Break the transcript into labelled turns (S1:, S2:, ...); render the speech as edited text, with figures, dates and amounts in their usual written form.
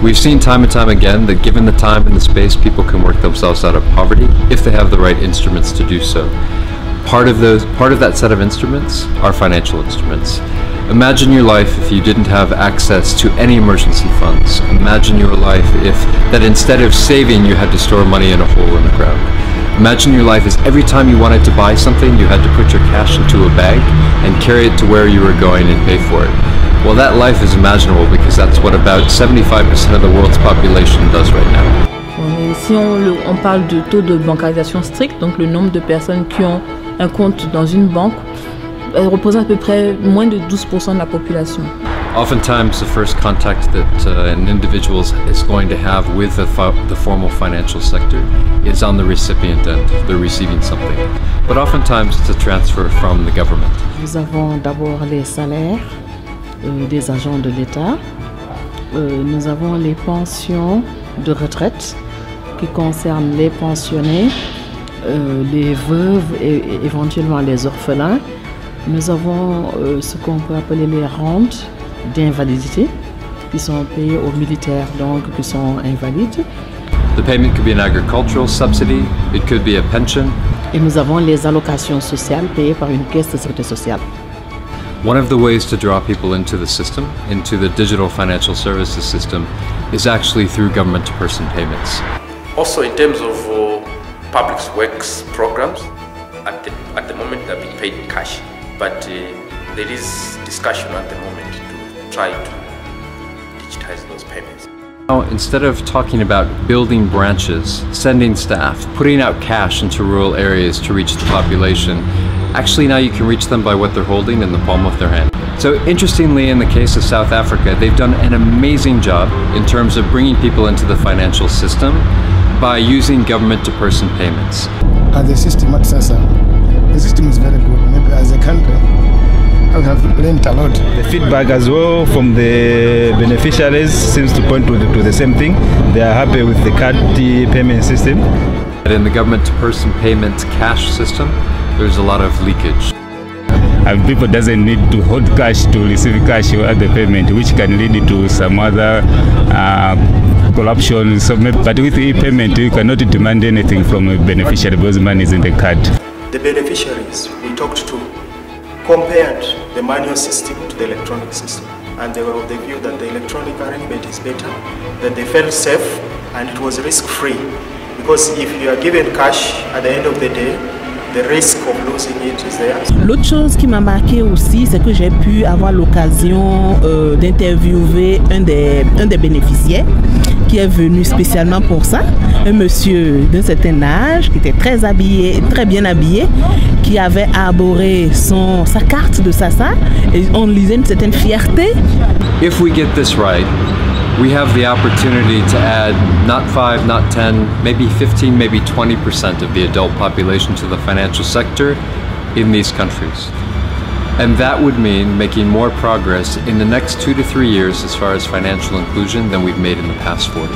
S1: We've seen time and time again that given the time and the space, people can work themselves out of poverty if they have the right instruments to do so. Part of that set of instruments are financial instruments. Imagine your life if you didn't have access to any emergency funds. Imagine your life if that instead of saving, you had to store money in a hole in the ground. Imagine your life as every time you wanted to buy something, you had to put your cash into a bag and carry it to where you were going and pay for it. Well, that life is imaginable because that's what about 75% of the world's population does right now.
S2: Si on parle de taux de bancarisation strict, donc le nombre de personnes qui ont un compte dans une banque, représente à peu près moins de 12% de la population.
S1: Oftentimes, the first contact that an individual is going to have with the formal financial sector is on the recipient end. They're receiving something. But oftentimes, it's a transfer from the government.
S3: Nous avons d'abord les salaires des agents de l'État. Nous avons les pensions de retraite qui concernent les pensionnés, les veuves et éventuellement les orphelins. Nous avons ce qu'on peut appeler les rentes d'invalidité qui sont payées aux militaires donc qui sont invalides.
S1: The payment could be an agricultural subsidy, it could be a pension.
S3: Et nous avons les allocations sociales payées par une caisse de sécurité sociale.
S1: One of the ways to draw people into the system, into the digital financial services system, is actually through government-to-person payments.
S4: Also, in terms of public works programs, at the moment they're being paid in cash, but there is discussion at the moment to try to digitize those payments.
S1: Now, instead of talking about building branches, sending staff, putting out cash into rural areas to reach the population, actually now you can reach them by what they're holding in the palm of their hand. So interestingly, in the case of South Africa, they've done an amazing job in terms of bringing people into the financial system by using government-to-person payments.
S5: The system at SASA, the system is very good. Maybe as a country, I have learned a lot.
S6: The feedback as well from the beneficiaries seems to point to the same thing. They are happy with the card payment system.
S1: In the government-to-person payments cash system, there's a lot of leakage.
S6: And people doesn't need to hold cash to receive cash or other payment, which can lead to some other corruption. So, but with e-payment, you cannot demand anything from a beneficiary because money is in the card.
S7: The beneficiaries we talked to compared the manual system to the electronic system, and they were of the view that the electronic arrangement is better, that they felt safe and it was risk-free. Because if you are given cash at the end of the day, the risk of losing it is there.
S8: L'autre chose qui m'a marqué aussi, c'est que j'ai pu avoir l'occasion d'interviewer un des bénéficiaires qui est venu spécialement pour ça. Un monsieur d'un certain âge qui était très habillé, très bien habillé, qui avait arboré sa carte de SASA et on lisait une certaine fierté.
S1: If we get this right, we have the opportunity to add not 5, not 10, maybe 15, maybe 20% of the adult population to the financial sector in these countries. And that would mean making more progress in the next 2 to 3 years as far as financial inclusion than we've made in the past 40.